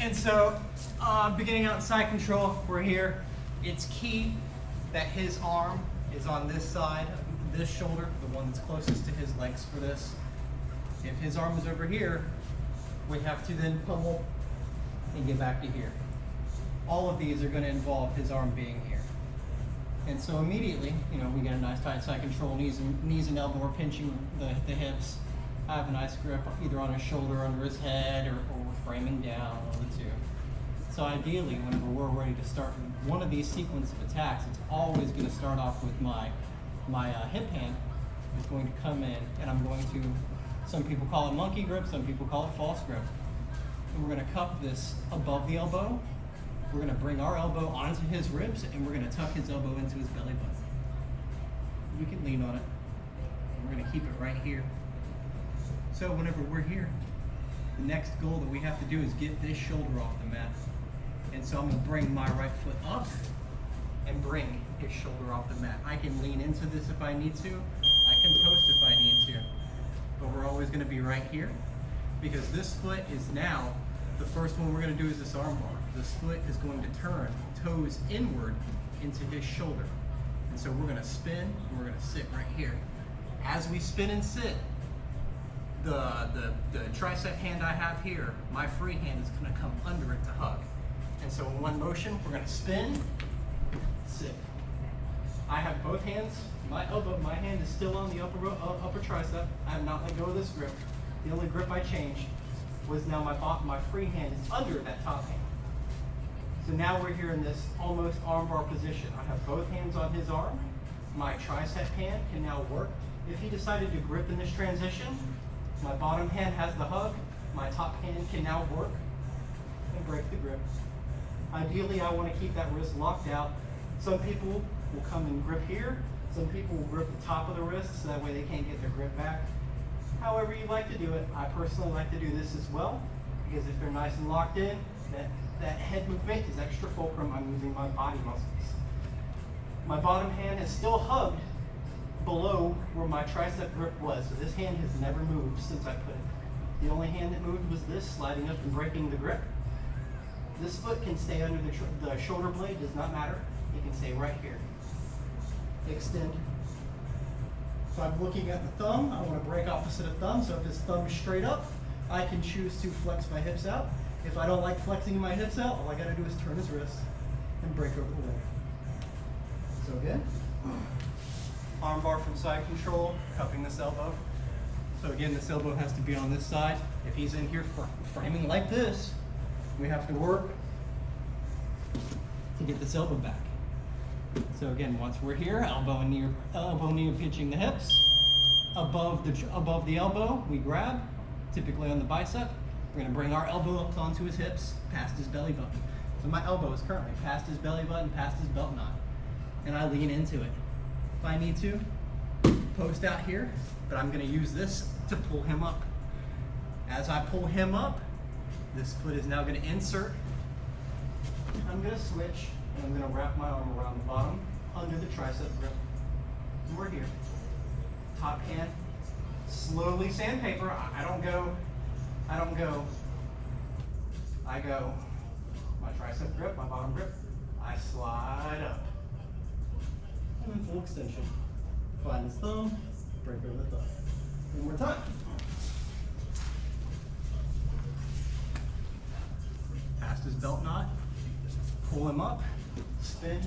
And so, beginning out in side control, we're here. It's key that his arm is on this side, this shoulder, the one that's closest to his legs for this. If his arm is over here, we have to then pummel and get back to here. All of these are going to involve his arm being here. And so immediately, you know, we get a nice tight side control, knees and elbow are pinching the hips. I have a nice grip either on his shoulder, under his head, or we're framing down, one of the two. So ideally, whenever we're ready to start one of these sequence of attacks, it's always going to start off with my hip hand is going to come in, and I'm going to, some people call it monkey grip, some people call it false grip. And we're going to cup this above the elbow. We're going to bring our elbow onto his ribs, and we're going to tuck his elbow into his belly button. We can lean on it. We're going to keep it right here. So whenever we're here, the next goal that we have to do is get this shoulder off the mat. And so I'm going to bring my right foot up and bring his shoulder off the mat. I can lean into this if I need to. I can post if I need to. But we're always going to be right here, because this foot is now, the first one we're going to do is this arm bar. This foot is going to turn toes inward into his shoulder. And so we're going to spin, and we're going to sit right here. As we spin and sit, the tricep hand I have here, my free hand is going to come under it to hug. And so in one motion, we're going to spin, sit. I have both hands. My hand is still on the upper tricep. I have not let go of this grip. The only grip I changed was now my free hand is under that top hand. So now we're here in this almost armbar position. I have both hands on his arm. My tricep hand can now work. If he decided to grip in this transition, my bottom hand has the hug. My top hand can now work and break the grip. Ideally, I want to keep that wrist locked out. Some people will come and grip here. Some people will grip the top of the wrist so that way they can't get their grip back. However you like to do it. I personally like to do this as well, because if they're nice and locked in, that head movement is extra fulcrum. I'm using my body muscles. My bottom hand is still hugged below where my tricep grip was. So this hand has never moved since I put it. The only hand that moved was this, sliding up and breaking the grip. This foot can stay under the shoulder blade, does not matter. It can stay right here. Extend. So I'm looking at the thumb. I want to break opposite of thumb. So if his thumb is straight up, I can choose to flex my hips out. If I don't like flexing my hips out, all I got to do is turn his wrist and break over the leg. So again, arm bar from side control, cupping this elbow. So again, this elbow has to be on this side. If he's in here framing like this, we have to work to get this elbow back. So again, once we're here, elbow and knee are pinching the hips. Above the elbow, we grab, typically on the bicep. We're going to bring our elbow up onto his hips, past his belly button. So my elbow is currently past his belly button, past his belt knot. And I lean into it. If I need to, post out here, but I'm going to use this to pull him up. As I pull him up, this foot is now going to insert. I'm going to switch, and I'm going to wrap my arm around the bottom, under the tricep grip. And we're here. Top hand, slowly sandpaper. I go. My tricep grip, my bottom grip. I slide up. And then full extension. Find his thumb, break over the thumb. One more time. Past his belt knot, pull him up, spin,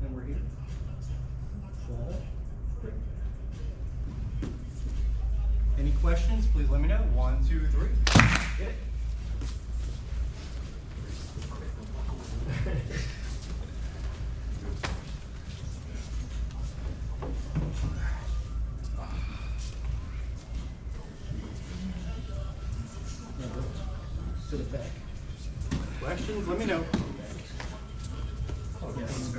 and we're here. Slide up, break. Any questions, please let me know. 1, 2, 3. Get it. To the back. Questions, let me know. Yes.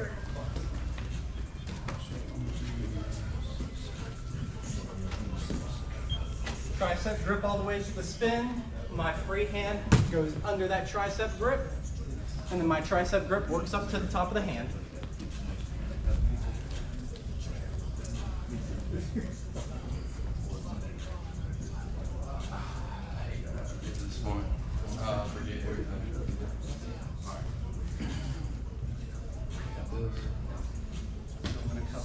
Tricep grip all the way to the spin. My free hand goes under that tricep grip, and then my tricep grip works up to the top of the hand. This morning, forget everything.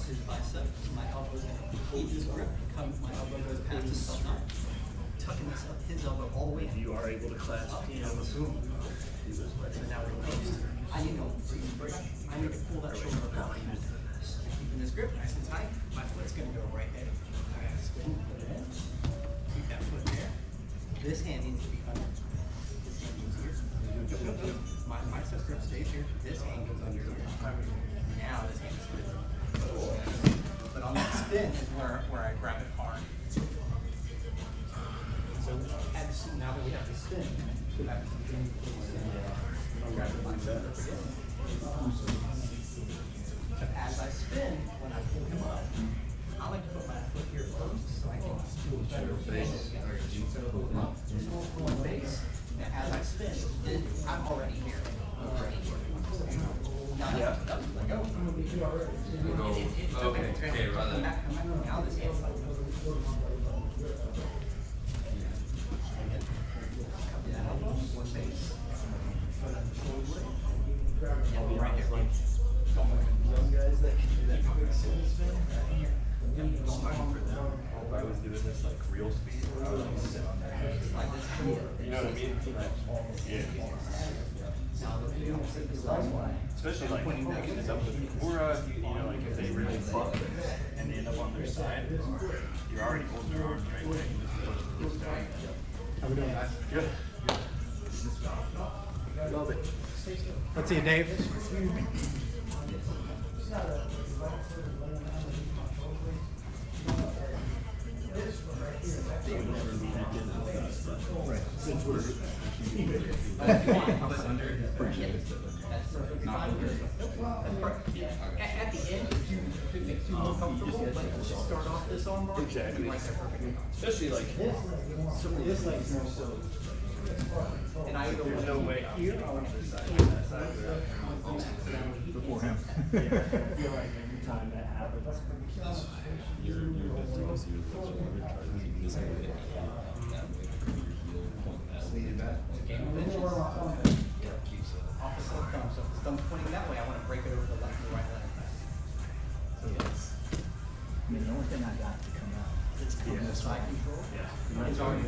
his bicep. My elbow's gonna hold his grip. My elbow goes past his thumb. Tucking his elbow all the way in. You are able to clasp up. the elbow. So now we're close. I need to pull that shoulder apart. Keeping this grip nice and tight. My foot's gonna go right there. I gotta spin, put it in. Keep that foot there. This hand needs to be under. This hand goes here. My bicep grip stays here. This hand goes under here. Now this hand is good. But on that spin is where I grab it hard. So now that we have the spin, go back to the beginning of the spin. I'll grab the bicep grip again. But as I spin, when I pull him up, I like to put my foot here first so I can do a better base. So pull him up, pull one base. Now as I spin, I'm already here. Now that's let go. Okay, come back. Now this hand's like that elbow, one base. Put on the shoulder. Yeah, be right here. Young guys that can do that quick spin right here. If I was doing this like real speed, I would like sit on their head. Like this. You know what I mean? Yeah. Especially like it's up with Kimura, you know, like if they really fuck and they end up on their side, you're already holding their arms right there. You just push this down. How we doing, guys? Good. Love it. Let's see it, Dave. Since we're At the end, if it makes you more comfortable, like just start off this armbar. Exactly. Especially like some of this like more so. And I either There's no way here on this side, that side, before him. Yeah, I feel like every time that happens, Your difference is this way. Opposite thumb, so if the thumb's pointing that way, I want to break it over the left or right leg. So yes. I mean, the only thing I got to come out is Side control. yeah. It's already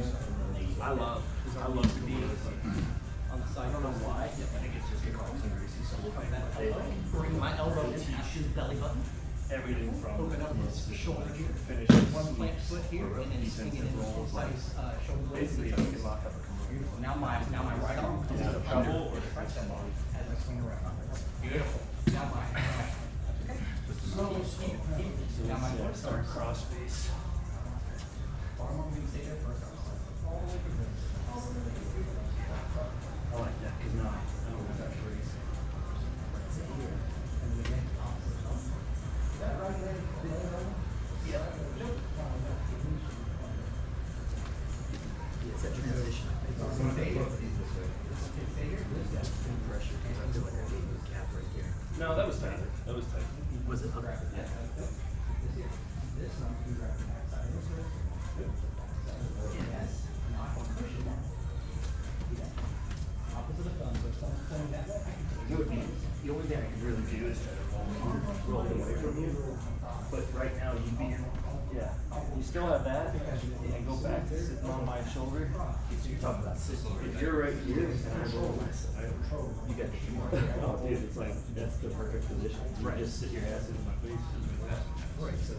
I love to be on the side. I don't know why. I think it's just From that elbow, bring my elbow in past his belly button. everything from Open up his shoulder here. finish One plant foot here, and then swing it in full size shoulder blades. basically you can lock up a Now my right arm comes Is to it the a under double or as I swing around. Beautiful. Now my okay. Now my foot starts. cross face. Arm over me, stay there first. All the way through this. I like that because now I know what that is. And then again, opposite thumb. That right leg, yeah. It's a transition. Stay here. Stay here. Pressure, because I feel like I gave you a gap right there. No, that was tight. That was tight. Was it? Okay. This one, you grab the back side of this. Yes. Now I can push it down. See that? Opposite of thumb, so if someone's pointing that way, I can push it. The only thing I can really do is try to roll it away from you. But right now you'd be, yeah, you still have that and go back to sitting on my shoulder. So you're talking about system. If you're right here and I roll myself, You got the humor. oh dude, it's like, that's the perfect position. You just sit your ass in my face. Right, so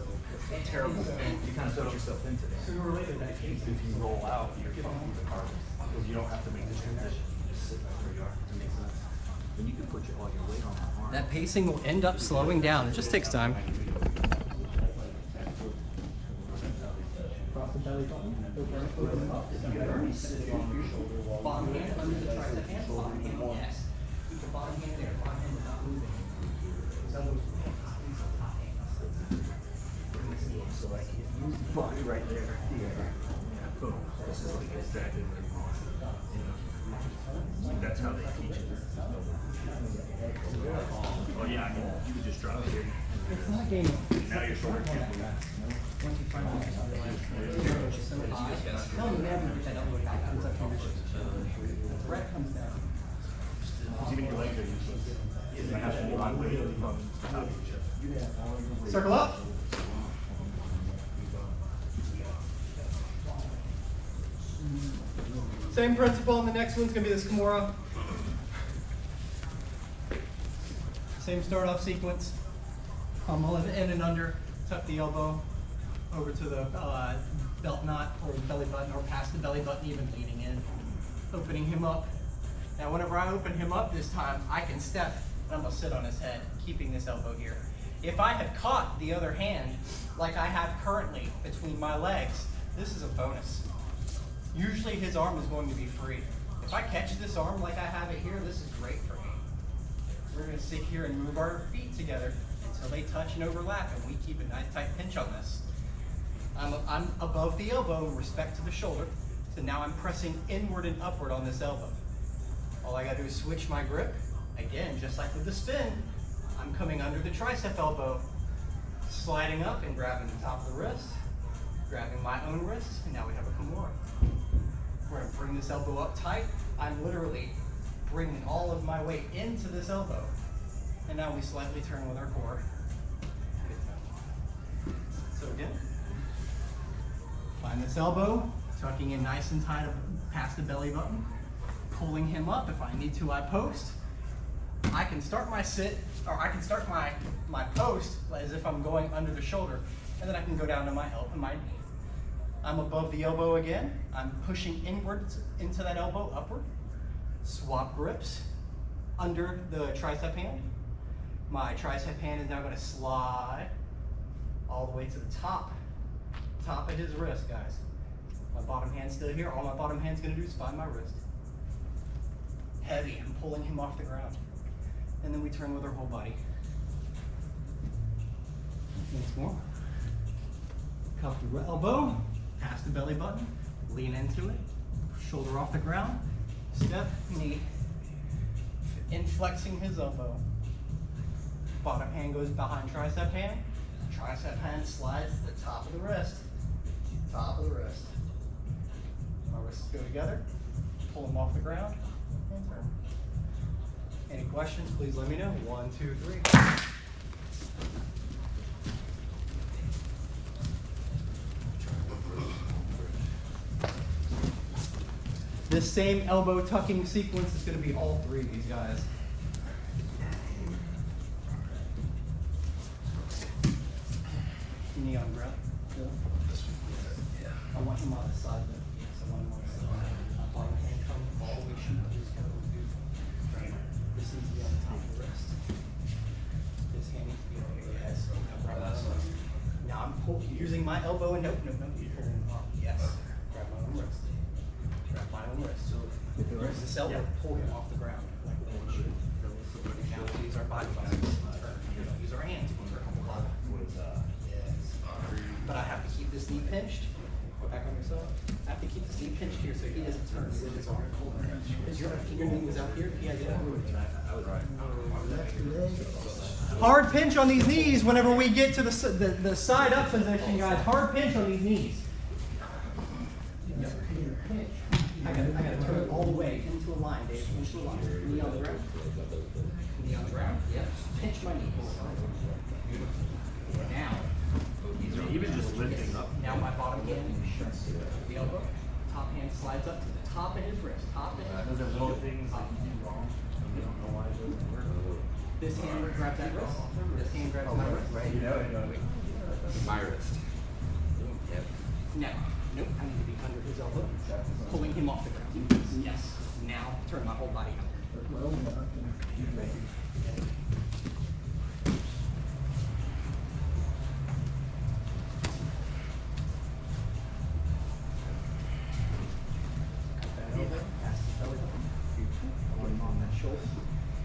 it's terrible. You kind of put yourself into that. Sooner or later, that case. If you roll out, you're fucking the carbon. Because you don't have to make the transition, you just sit right where you are. It makes sense. And you can put all your weight on that arm. That pacing will end up slowing down. It just takes time. Cross the belly button. Open up. Bottom hand under the tricep hand. Bottom hand, yes. Keep the bottom hand there. Bottom hand is not moving. So like if you put it right there, boom. This is like exactly what you want. That's how they teach it. Oh yeah, I mean, you could just drop it here. It's not game. Now your shoulder can't move. Once you find out, tell me never get that elbow back. Comes up here. The breath comes down. Even your legs are useless. I have to move my weight from the top of your chest. Circle up. Same principle, and the next one's gonna be this Kimura. Same start off sequence. I'll in and under, tuck the elbow over to the belt knot or the belly button, or past the belly button, even leaning in, opening him up. Now whenever I open him up this time, I can step, and I'm gonna sit on his head, keeping this elbow here. If I had caught the other hand, like I have currently between my legs, this is a bonus. Usually his arm is going to be free. If I catch this arm like I have it here, this is great for me. We're gonna sit here and move our feet together until they touch and overlap, and we keep a nice tight pinch on this. I'm above the elbow in respect to the shoulder, so now I'm pressing inward and upward on this elbow. All I gotta do is switch my grip. Again, just like with the spin, I'm coming under the tricep elbow, sliding up and grabbing the top of the wrist, grabbing my own wrist, and now we have a Kimura. We're gonna bring this elbow up tight. I'm literally bringing all of my weight into this elbow. And now we slightly turn with our core. So again, find this elbow, tucking in nice and tight past the belly button, pulling him up. If I need to, I post. I can start my sit, or I can start my post as if I'm going under the shoulder, and then I can go down to my knee. I'm above the elbow again. I'm pushing inwards into that elbow, upward. Swap grips under the tricep hand. My tricep hand is now going to slide all the way to the top of his wrist, guys. My bottom hand's still here. All my bottom hand's going to do is find my wrist. Heavy, I'm pulling him off the ground. And then we turn with our whole body. Once more. Cuff the elbow, past the belly button, lean into it, shoulder off the ground, step, knee, inflexing his elbow. Bottom hand goes behind tricep hand slides to the top of the wrist. Top of the wrist. My wrists go together, pull them off the ground, and turn. Any questions, please let me know. 1, 2, 3. This same elbow tucking sequence is going to be all three of these guys. Knee on ground. I want him on the side. Yes, I want him on the side. Bottom hand come all the way, shoot his elbow. This needs to be on the top of the wrist. This hand needs to be over here. Yes. Now I'm using my elbow and nope. Pulling him up. Yes. Grab my own wrist. Grab my own wrist. Use this elbow, pull him off the ground like a little shoe. Now we use our body muscles. Use our hands. But I have to keep this knee pinched. Go back on yourself. I have to keep this knee pinched here so he doesn't turn with his arm. Because your knee was out here. He had it out. Hard pinch on these knees whenever we get to the side up position, guys. Hard pinch on these knees. I gotta turn it all the way into a line, Dave. Into a line. Knee on the ground. Knee on the ground. Yep. Pinch my knees. Now. Even just lifting up. Now my bottom hand shuts the elbow. Top hand slides up to the top of his wrist. Top of his wrist. Those are little things that you do wrong. You don't know why it doesn't work. This hand grabs that wrist. This hand grabs my wrist. Right, you know it. My wrist. Yep. Now, nope, I need to be under his elbow. Pulling him off the ground. Yes. Now, turn my whole body out.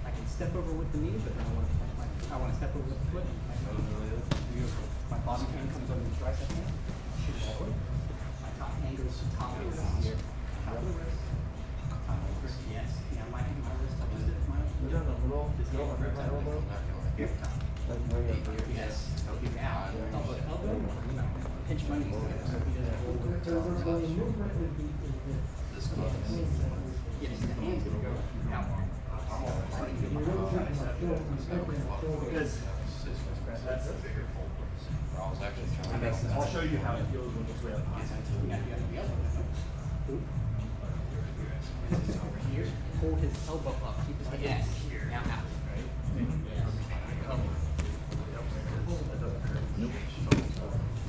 I can step over with the knee, but then I want to step over with the foot. My bottom hand comes over the tricep hand. Shoot forward. My top hand goes to the top of the wrist here. Top of the wrist. Top of the wrist. Yes. Now my wrist touches it. This hand grabs that elbow. Here. Yes. Now, elbow. Pinch my knees. Yes, the hand's going to go out. Because that's a bigger I'll show you how it feels when it's way up high. Over here, hold his elbow up, keep his hand here. Now out.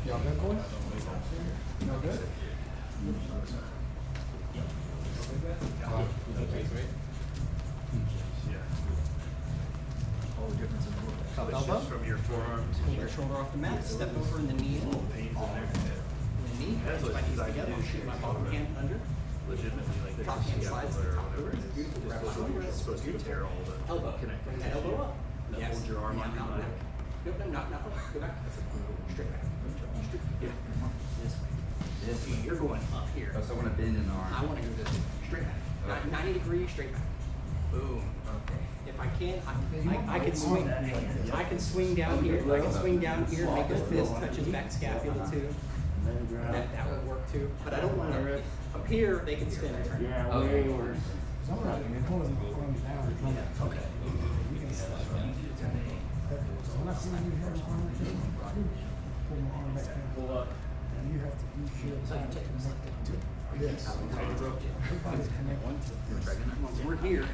Y'all good, boys? Y'all good? All the difference in the world. Top It's elbow. just from your forearm to Pull your shoulder off the mat, step over in the knee. pains in there. The knee, That's my what knees designed to together, do. shoot my bottom hand under. Legitimately, like Top hand there's slides scapula to or the top whatever of it it. is. Beautiful. It's Grab my supposed to, elbow. it's supposed to tear all the Elbow. connective Bring that tissue elbow up. that Yes. holds your arm on your Not, leg. no, not. Go back. Straight back. Straight. Yeah. This way. This way. You're going up here. Oh, so I want to bend in the I arm. want to go this way. Straight back. Okay. 90 degrees, straight back. Boom. Okay. If I can, I can swing. I can swing down here. I can swing down here, make his fist touch his back scapula too. That would work too. But I don't want to. Up here, they can spin and turn. Okay. Okay. So you take this like that too. Yes. We're here.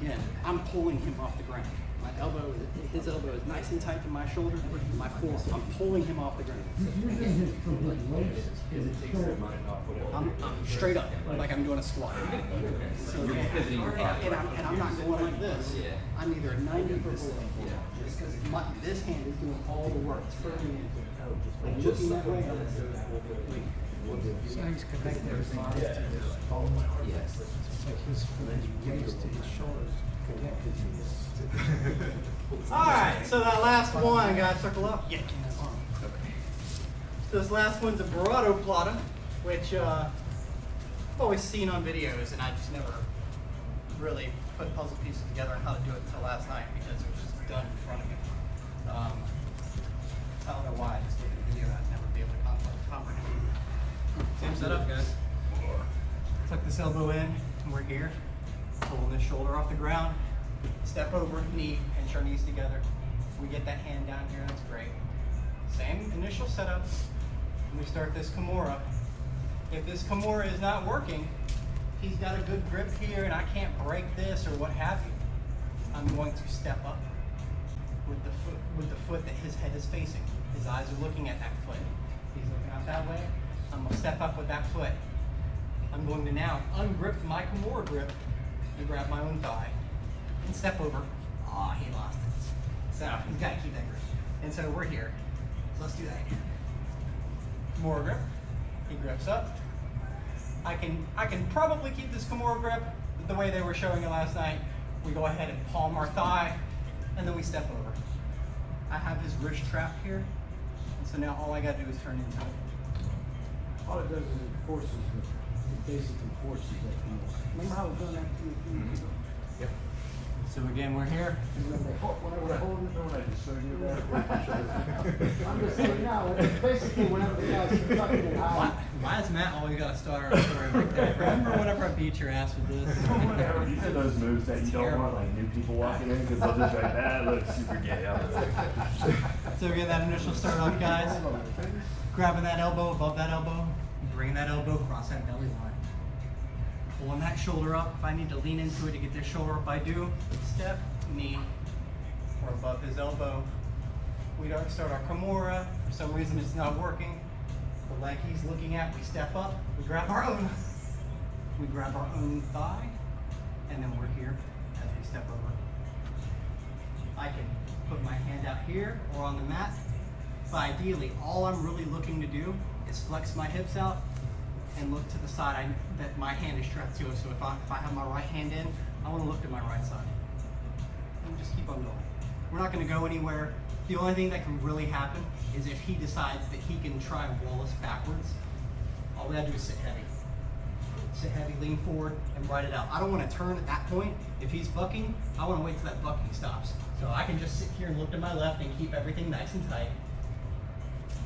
Again, I'm pulling him off the ground. My elbow, his elbow is nice and tight to my shoulder. My forearm, I'm pulling him off the ground. I'm straight up, like I'm doing a squat. So, You're pivoting your body. and I'm not going like this. Yeah. I'm either 90 or below. This hand is doing all the work. It's firming into it. I'm looking that way. So he's connected everything. Yes. It's like his waist to his shoulders connected to his. Alright, so that last one, guys, circle up. Yeah. This last one's a Barato plata, which I've always seen on videos, and I just never really put puzzle pieces together on how to do it until last night because it was just done in front of me. I don't know why I just did the video. I'd never be able to comprehend. Same setup, guys. Tuck this elbow in, and we're here. Pulling this shoulder off the ground. Step over, knee, pinch our knees together. We get that hand down here, that's great. Same initial setup. And we start this Kimura. If this Kimura is not working, he's got a good grip here and I can't break this or what have you, I'm going to step up with the foot that his head is facing. His eyes are looking at that foot. He's looking out that way. I'm going to step up with that foot. I'm going to now ungrip my Kimura grip and grab my own thigh and step over. Ah, he lost it. So he's got to keep that grip. And so we're here. So let's do that again. Kimura grip. He grips up. I can probably keep this Kimura grip the way they were showing it last night. We go ahead and palm our thigh, and then we step over. I have his wrist trapped here, and so now all I got to do is turn into it. All it does is it forces it basically forces that Kimura. Remember how we've done that a few years ago? Yep. So again, we're here. Whenever I hold it, when I just showed you that. I'm just saying now, it's basically whenever the guy's tucking it high. Why has Matt always got to start our story like that? Remember whenever I beat your ass with this? These are those moves that you don't want like new people walking in because they'll just be like, that looks super gay. So again, that initial start off, guys. Grabbing that elbow above that elbow, bringing that elbow across that belly line. Pulling that shoulder up. If I need to lean into it to get this shoulder up, I do. Step, knee, or above his elbow. We don't start our Kimura. For some reason it's not working. The leg he's looking at, we step up, we grab our own thigh, and then we're here as we step over. I can put my hand out here or on the mat, but ideally all I'm really looking to do is flex my hips out and look to the side that my hand is strapped to. So if I have my right hand in, I want to look to my right side. And just keep on going. We're not going to go anywhere. The only thing that can really happen is if he decides that he can try and wall us backwards. All we gotta do is sit heavy. Sit heavy, lean forward, and ride it out. I don't want to turn at that point. If he's bucking, I want to wait till that bucking stops. So I can just sit here and look to my left and keep everything nice and tight.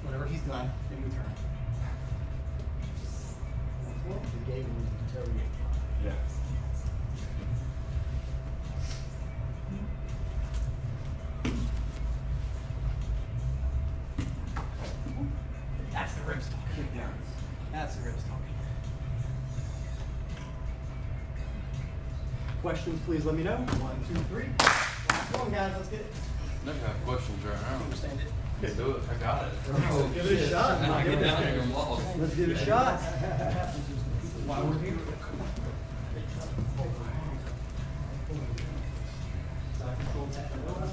Whenever he's done, then we turn. The game was interrogated. Yeah. That's the ribs talking. That's the ribs talking. questions, please let me know. 1, 2, 3. Last one, guys. Let's get it. Never have questions right now. Understand it. Let's do it. I got it. Give it a shot. I get down there and walk. Let's give it a shot. While we're here. Side control that elbow.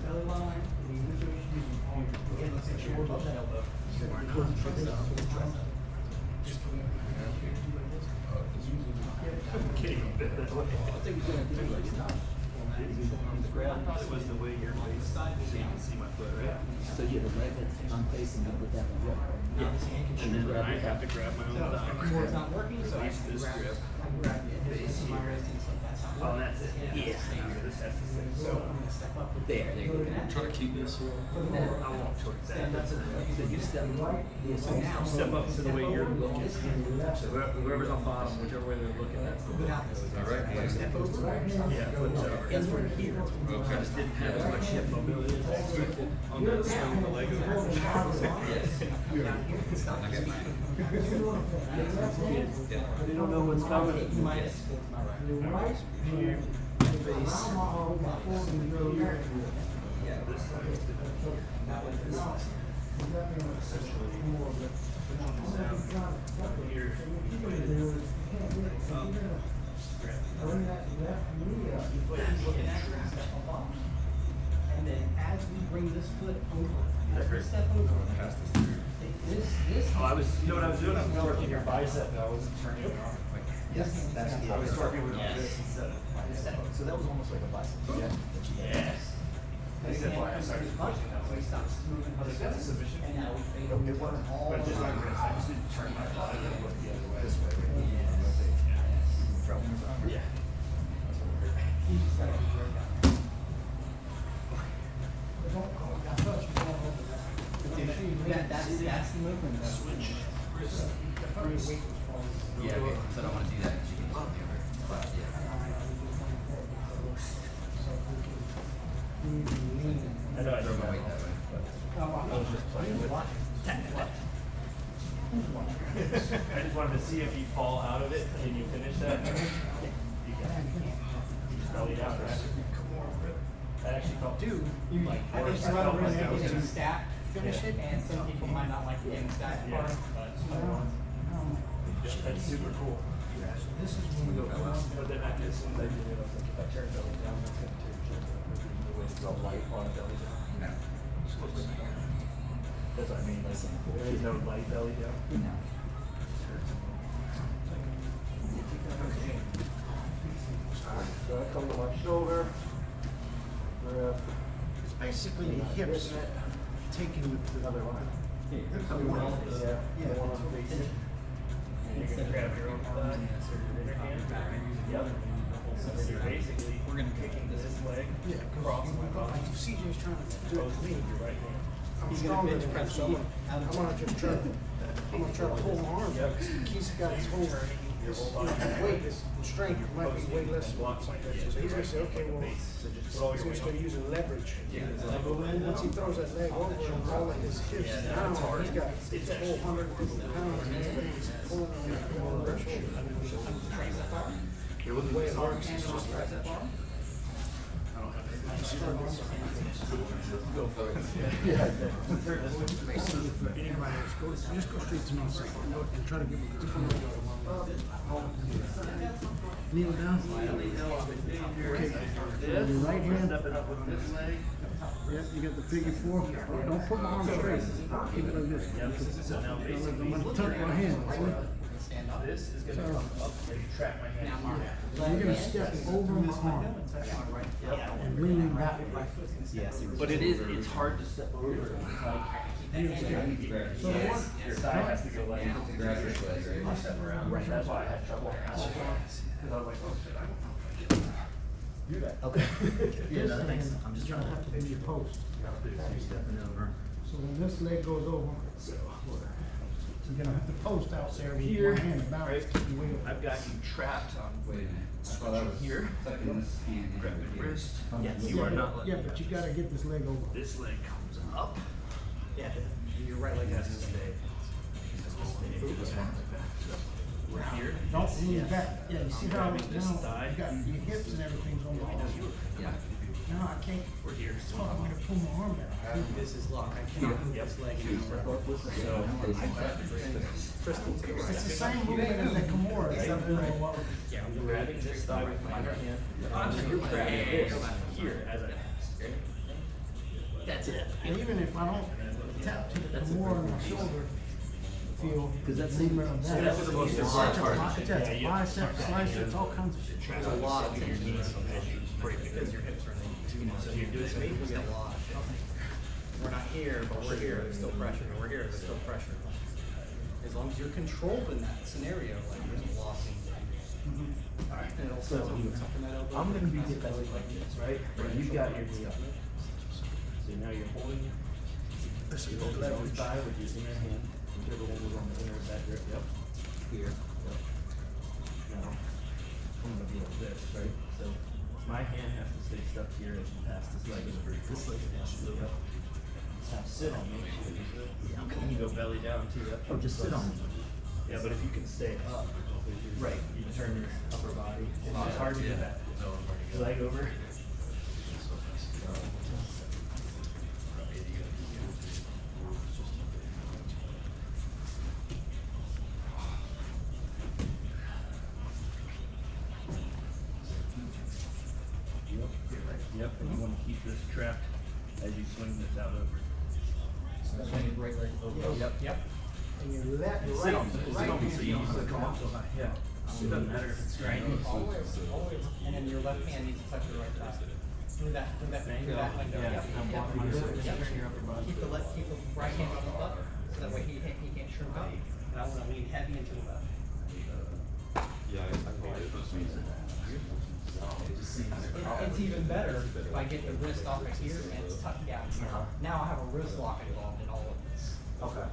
Belly line. Again, let's make sure we're above that elbow. I thought it was the way your face, so you can see my foot, right? So you have a leg that's I'm facing up with that one. Yeah. And then I have to grab my So, own thigh. Kimura's not working, so I Use this grab grip. grab the hips to my wrist and so that's how. Oh, that's it. Yeah. This has to stay. So I'm gonna step up. There you go. Try to keep this. I won't towards that. Stand up to the, so you step right. So now. Step up to the way you're looking. This hand to the left. So whoever's on bottom, whichever way they're looking, that's the Go down this. Alright. Step over. Yeah, foot's over. That's where here. I just didn't have as much hip mobility as I expected on the swing of the leg over. They don't know what's coming. Minus my right. Here. Base. Yeah. This side is different. Now with this side. Essentially, here. And then as we bring this foot over, as we Great. step over, Pass this through. this. Oh, I was, you know what I was doing? I was working your bicep, and I wasn't turning it on. Yes, that's I was working with this instead of. So that was almost like a bicep. Yes. That's why I started pushing that way. I was like, that's a submission. And now we fade over. It wasn't all. But just my wrist, I just didn't turn my body and look the other way. This way. Yeah. You just gotta be very down. That's the movement. Switch. Yeah, okay, so I don't wanna do that, 'cause you can just be over. But, yeah. I know I Throw don't my weight that way, but. I was just playing with I just wanted to see if you fall out of it. Can you finish that? You can. You just belly down, right? That actually felt like I worse. think I some felt other like I was getting just stacked, finish it, and some people might not like getting stacked yeah. part. That's super cool. This is when we go But then I guess I did it. I was like, if I turn belly down, that's gonna turn the way it's all light on a belly down. No. That's what I mean. Like, there is no light belly down. No. So I come to my shoulder. It's basically the hips taking the other line. Yeah, the one on the facing. And you're gonna grab your own thigh or your inner hand. Yep. So then you're basically kicking this leg across my body. CJ's trying to do it Opposed to to me. your right hand. I'm stronger than him, so I'm gonna just try to, hold my arm. Yep. He's got his whole, his weight, his strength might be way less. So he's gonna say, okay, well, he's gonna start using leverage. Once he throws that leg over and rolling his hips down, he's got his whole 150 pounds and he's pulling on the shoulder. The way it works is just like that. Go for it. Anybody else, just go straight to north side and try to get kneel down. Okay. Your right hand. Stepping up with this leg. Yep, you got the figure four. Don't put my arm straight. Keep it like this. Yep. So now basically, I'm gonna tuck my hand. this is gonna come up and trap my hand here. So you're gonna step over my arm and lean back. But it's hard to step over. It's like, So what? your thigh has to go like To grab this leg, right? Step around. Right, that's why I had trouble. Because I was like, oh shit, I don't know if I can do that. Okay. Yeah, that makes sense. I'm just trying to have to do your post. Stepping over. So when this leg goes over, you're gonna have to post out there with Here, one hand about right? it. Keep your weight up. I've got you trapped on. Wait a minute. Well, that was Here. tucking this hand in Grab over your here. wrist. Yes, you are not letting Yeah, me but you touch gotta get this leg over. this leg comes up. Yeah, your right leg has to stay. This one like that. So we're here. here. Don't lean back. Yeah, you see how grabbing now this thigh. you got your hips and everything's on the wall. Yeah. Now I can't. We're here. Oh, I'm gonna pull my arm down. This is locked. I cannot move this leg anymore. So, It's the same movement as the Kimura, except for what yeah, I'm grabbing this thigh with my other hand. So you're grabbing this here as a. That's it. and even if I don't tap to the Kimura on my shoulder, feel Because that's movement of that. that's the most hard part. Pockets, that's biceps, triceps, all kinds of shit. There's a lot of tension in this. Because your hips are in. So you're doing We get a lot of shit. We're not here, but we're here, there's still pressure. We're here, there's still pressure. As long as you're controlled in that scenario, like there's a lot of things. Alright, and it'll set up with something that elbow. I'm gonna be defending like this, right? Where you've got your knee up. So now you're holding This is your the left leverage. thigh with your inner hand, whichever one was on the inner of that grip, yep. Here, yep. Now, I'm gonna be like this, right? So my hand has to stay stuck here as you pass this leg over. This leg has to go up. Now sit on me. And you go belly down too. Yep. Oh, just sit on me. Yeah, but if you can stay up, right, you turn your upper body. It's hard to get that leg over. Yep, and you want to keep this trapped as you swing this out over. Right leg over. Yep. Yep. And your left, your Sit right, on me, your sit on me right so you don't have hand. to come up so high. Yeah. It doesn't matter if it's right. And then your left hand needs to touch your right thigh. Through that leg Yeah, there. Yep. I'm Yep. walking my foot, Yep. turn your upper body. Keep the right hand on the butt, so that way he can't shrink up. And I wanna lean heavy into the left. It's even better if I get the wrist off of here and it's tucked down here. Now I have a wrist lock involved in all of this. Okay.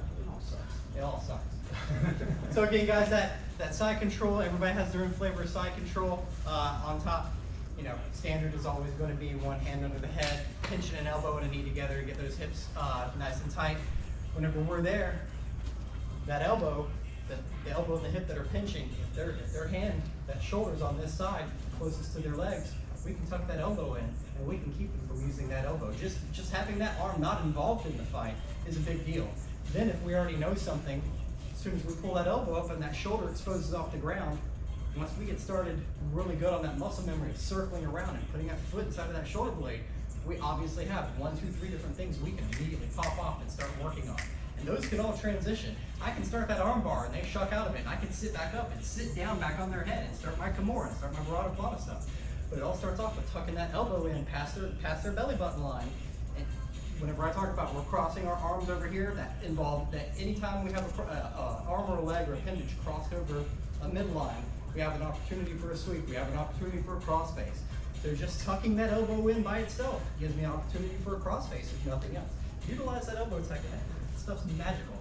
It all sucks. So again, guys, that side control, everybody has their own flavor of side control. On top, you know, standard is always going to be one hand under the head, pinching an elbow and a knee together to get those hips nice and tight. Whenever we're there, that elbow, the elbow and the hip that are pinching, if their hand, that shoulder's on this side, closest to their legs, we can tuck that elbow in and we can keep them from using that elbow. Just having that arm not involved in the fight is a big deal. Then if we already know something, as soon as we pull that elbow up and that shoulder exposes off the ground, once we get started really good on that muscle memory of circling around and putting that foot inside of that shoulder blade, we obviously have 1, 2, 3 different things we can immediately pop off and start working on. And those can all transition. I can start that arm bar and they shuck out of it, and I can sit back up and sit down back on their head and start my Kimura and start my Barato stuff. But it all starts off with tucking that elbow in past their belly button line. And whenever I talk about we're crossing our arms over here, that involves that anytime we have a arm or a leg or appendage crossed over a midline, we have an opportunity for a sweep, we have an opportunity for a crossface. So just tucking that elbow in by itself gives me an opportunity for a crossface if nothing else. Utilize that elbow technique. Stuff's magical.